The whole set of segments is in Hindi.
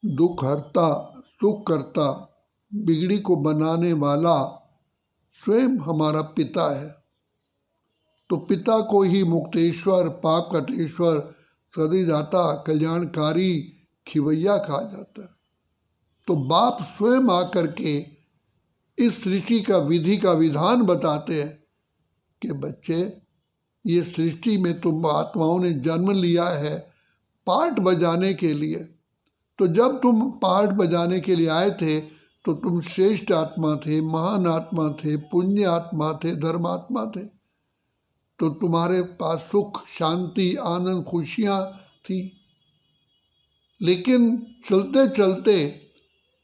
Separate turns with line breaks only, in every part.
दुख हरता सुख करता बिगड़ी को बनाने वाला स्वयं हमारा पिता है। तो पिता को ही मुक्तेश्वर, पाप कटेश्वर, सदीदाता, कल्याणकारी, खिवैया कहा जाता है। तो बाप स्वयं आकर के इस सृष्टि का विधि का विधान बताते हैं कि बच्चे, ये सृष्टि में तुम आत्माओं ने जन्म लिया है पार्ट बजाने के लिए। तो जब तुम पार्ट बजाने के लिए आए थे तो तुम श्रेष्ठ आत्मा थे, महान आत्मा थे, पुण्य आत्मा थे, धर्मात्मा थे। तो तुम्हारे पास सुख, शांति, आनंद, खुशियाँ थी। लेकिन चलते चलते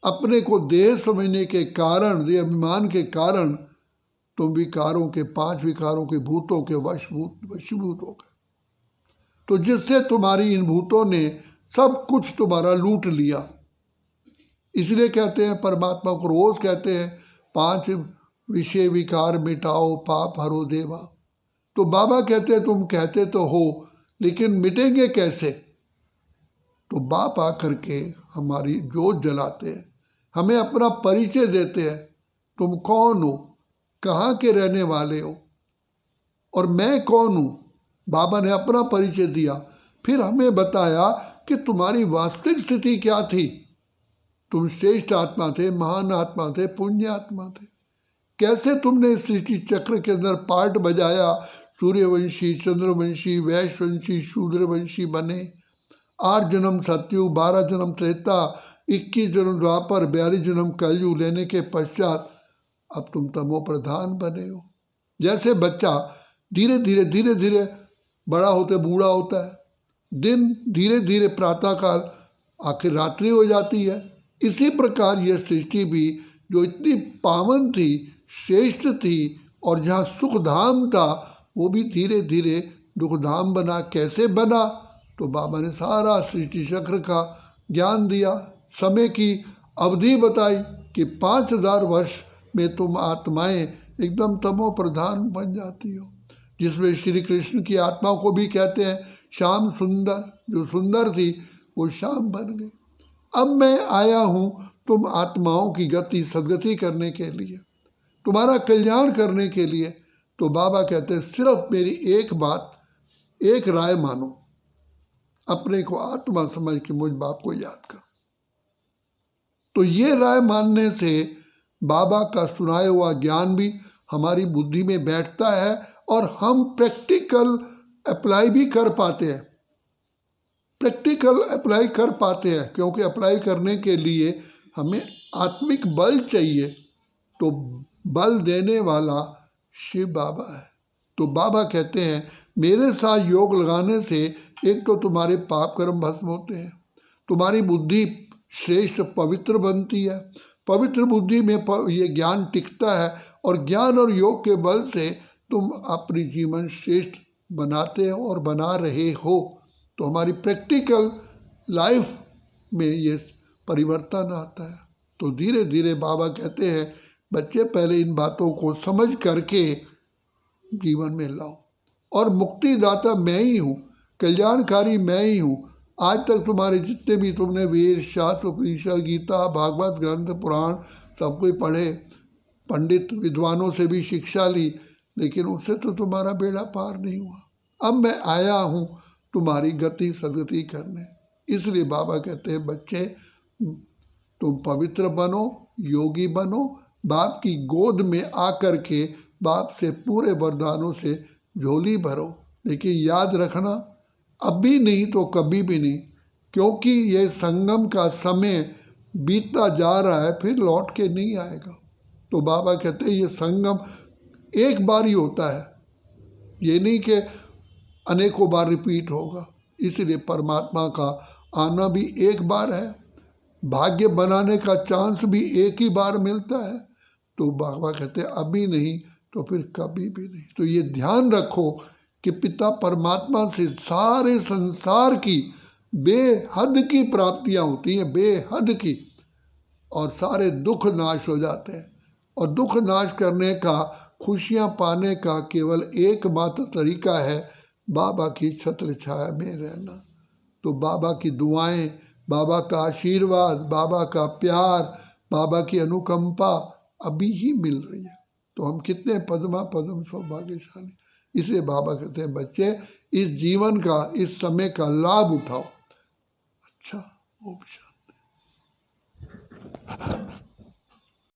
अपने को देह समझने के कारण, देह अभिमान के कारण तुम विकारों के, 5 विकारों के भूतों के वशीभूत हो गए। तो जिससे तुम्हारी इन भूतों ने सब कुछ तुम्हारा लूट लिया। इसलिए कहते हैं, परमात्मा को रोज कहते हैं, 5 विषय विकार मिटाओ, पाप हरो देवा। तो बाबा कहते हैं तुम कहते तो हो लेकिन मिटेंगे कैसे? तो बाप आकर के हमारी जोत जलाते हैं, हमें अपना परिचय देते हैं। तुम कौन हो, कहाँ के रहने वाले हो और मैं कौन हूँ। बाबा ने अपना परिचय दिया, फिर हमें बताया कि तुम्हारी वास्तविक स्थिति क्या थी। तुम श्रेष्ठ आत्मा थे, महान आत्मा थे, पुण्य आत्मा थे। कैसे तुमने सृष्टि चक्र के अंदर पार्ट बजाया, सूर्यवंशी, चंद्रवंशी, वैश्यवंशी, शूद्रवंशी बने। 8 जन्म सतयुग, 12 जन्म त्रेता, 21 जन्म द्वापर, 42 जन्म कलयुग लेने के पश्चात अब तुम तमो प्रधान बने हो। जैसे बच्चा धीरे धीरे बड़ा होते बूढ़ा होता है, दिन धीरे धीरे प्रातःकाल आखिर रात्रि हो जाती है, इसी प्रकार यह सृष्टि भी जो इतनी पावन थी, श्रेष्ठ थी और जहाँ सुखधाम था, वो भी धीरे धीरे दुखधाम बना। कैसे बना? तो बाबा ने सारा सृष्टि चक्र का ज्ञान दिया, समय की अवधि बताई कि 5000 वर्ष में तुम आत्माएं एकदम तमो प्रधान बन जाती हो। जिसमें श्री कृष्ण की आत्मा को भी कहते हैं श्याम सुंदर, जो सुंदर थी वो श्याम बन गई। अब मैं आया हूँ तुम आत्माओं की गति सदगति करने के लिए, तुम्हारा कल्याण करने के लिए। तो बाबा कहते हैं सिर्फ मेरी एक बात, एक राय मानो, अपने को आत्मा समझ के मुझ बाप को याद करो। तो ये राय मानने से बाबा का सुनाया हुआ ज्ञान भी हमारी बुद्धि में बैठता है और हम प्रैक्टिकल अप्लाई भी कर पाते हैं। प्रैक्टिकल अप्लाई कर पाते हैं क्योंकि अप्लाई करने के लिए हमें आत्मिक बल चाहिए। तो बल देने वाला शिव बाबा है। तो बाबा कहते हैं मेरे साथ योग लगाने से एक तो तुम्हारे पाप कर्म भस्म होते हैं, तुम्हारी बुद्धि श्रेष्ठ पवित्र बनती है, पवित्र बुद्धि में ये ज्ञान टिकता है और ज्ञान और योग के बल से तुम अपनी जीवन श्रेष्ठ बनाते हो और बना रहे हो। तो हमारी प्रैक्टिकल लाइफ में ये परिवर्तन आता है। तो धीरे धीरे बाबा कहते हैं बच्चे पहले इन बातों को समझ करके जीवन में लाओ। और मुक्तिदाता मैं ही हूँ, कल्याणकारी मैं ही हूँ। आज तक तुम्हारे जितने भी तुमने वेद शास्त्र उपनिषद गीता भागवत ग्रंथ पुराण सब कुछ पढ़े, पंडित विद्वानों से भी शिक्षा ली, लेकिन उससे तो तुम्हारा बेड़ा पार नहीं हुआ। अब मैं आया हूँ तुम्हारी गति सदगति करने। इसलिए बाबा कहते हैं बच्चे तुम पवित्र बनो, योगी बनो, बाप की गोद में आकर के बाप से पूरे वरदानों से झोली भरो। लेकिन याद रखना अभी नहीं तो कभी भी नहीं, क्योंकि ये संगम का समय बीतता जा रहा है, फिर लौट के नहीं आएगा। तो बाबा कहते हैं ये संगम एक बार ही होता है, ये नहीं कि अनेकों बार रिपीट होगा। इसलिए परमात्मा का आना भी एक बार है, भाग्य बनाने का चांस भी एक ही बार मिलता है। तो बाबा कहते हैं अभी नहीं तो फिर कभी भी नहीं। तो ये ध्यान रखो कि पिता परमात्मा से सारे संसार की बेहद की प्राप्तियां होती हैं, बेहद की, और सारे दुख नाश हो जाते हैं। और दुख नाश करने का, खुशियां पाने का केवल एकमात्र तरीका है बाबा की छत्र छाया में रहना। तो बाबा की दुआएं, बाबा का आशीर्वाद, बाबा का प्यार, बाबा की अनुकंपा अभी ही मिल रही है। तो हम कितने पद्मा पद्म सौभाग्यशाली। इसलिए बाबा कहते हैं बच्चे इस जीवन का, इस समय का लाभ उठाओ। अच्छा, ओम शांति।